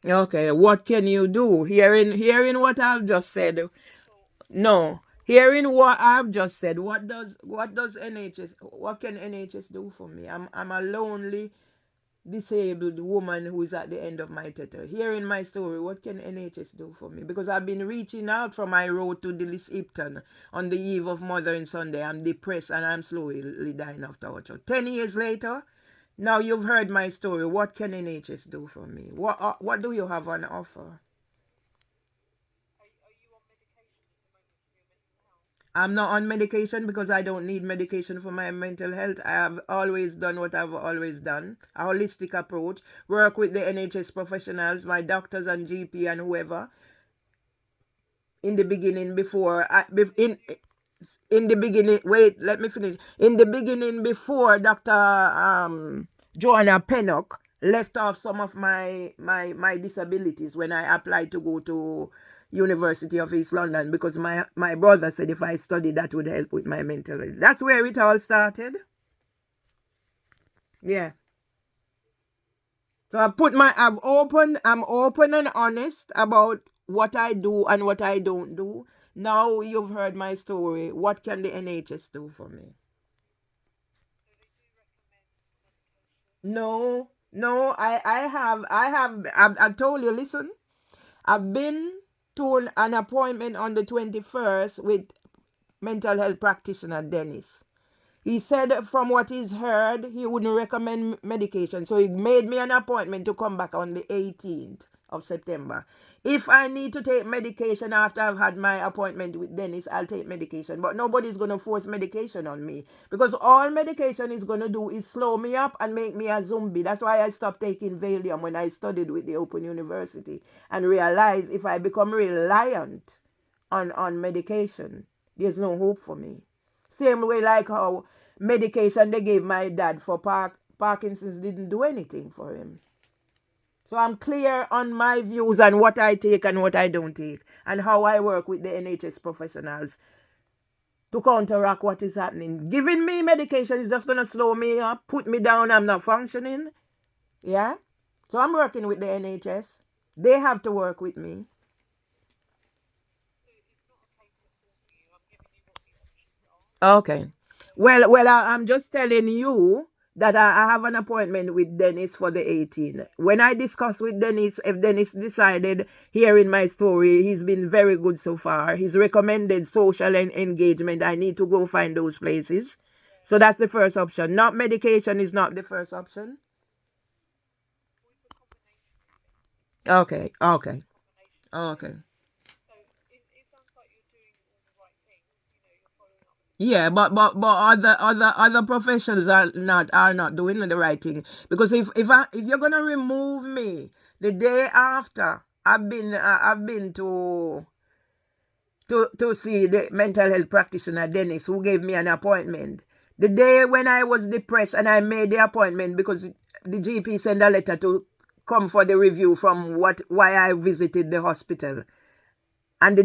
Okay, what can you do? Hearing what I've just said. No. Hearing what I've just said, what does NHS, what can NHS do for me? I'm a lonely disabled woman who is at the end of my tether. Hearing my story, what can NHS do for me? Because I've been reaching out from my road to Dillis Ipton on the eve of Mothering Sunday. I'm depressed and I'm slowly dying of torture. 10 years later, now you've heard my story. What can NHS do for me? What do you have on offer? I'm not on medication because I don't need medication for my mental health. I have always done what I've always done, a holistic approach, work with the NHS professionals, my doctors and GP and whoever. In the beginning, in the beginning, wait, let me finish. In the beginning, before Dr. Joanna Pennock left off some of my disabilities when I applied to go to University of East London, because my brother said if I studied that would help with my mental health. That's where it all started. Yeah. So I'm open and honest about what I do and what I don't do. Now you've heard my story. What can the NHS do for me? No, no, I've told you, listen, I've been to an appointment on the 21st with mental health practitioner Dennis. He said from what he's heard, he wouldn't recommend medication. So he made me an appointment to come back on the 18th of September. If I need to take medication after I've had my appointment with Dennis, I'll take medication. But nobody's going to force medication on me, because all medication is going to do is slow me up and make me a zombie. That's why I stopped taking Valium when I studied with the Open University and realized if I become reliant on medication, there's no hope for me. Same way like how medication they gave my dad for Parkinson's didn't do anything for him. So I'm clear on my views and what I take and what I don't take, and how I work with the NHS professionals to counteract what is happening. Giving me medication is just going to slow me up, put me down, I'm not functioning. Yeah? So I'm working with the NHS. They have to work with me. Okay. Well, I'm just telling you that I have an appointment with Dennis for the 18th. When I discuss with Dennis, if Dennis decided, hearing my story, he's been very good so far. He's recommended social and engagement. I need to go find those places. So that's the first option. Not medication is not the first option. Okay, okay, okay. Yeah, but other professions are not doing the right thing, because if you're gonna remove me the day after I've been to see the mental health practitioner Dennis, who gave me an appointment the day when I was depressed, and I made the appointment because the GP sent a letter to come for the review from why I visited the hospital. And the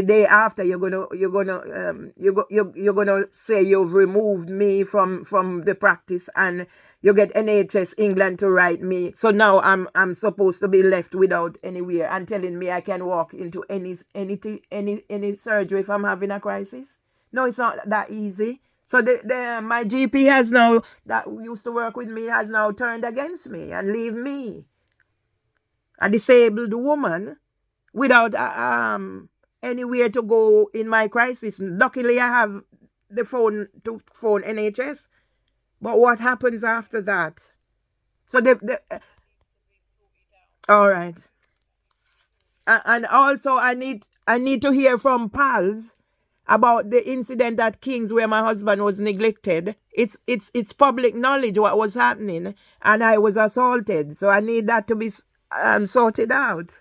day after, you're gonna say you've removed me from the practice, and you get NHS England to write me. So now I'm supposed to be left without anywhere, and telling me I can walk into any surgery if I'm having a crisis. No, it's not that easy. So the my GP has now, that used to work with me, has now turned against me and leave me, a disabled woman, without anywhere to go in my crisis. Luckily, I have the phone to phone NHS. But what happens after that? So all right. And also, I need to hear from pals about the incident at King's where my husband was neglected. It's public knowledge what was happening, and I was assaulted. So I need that to be sorted out.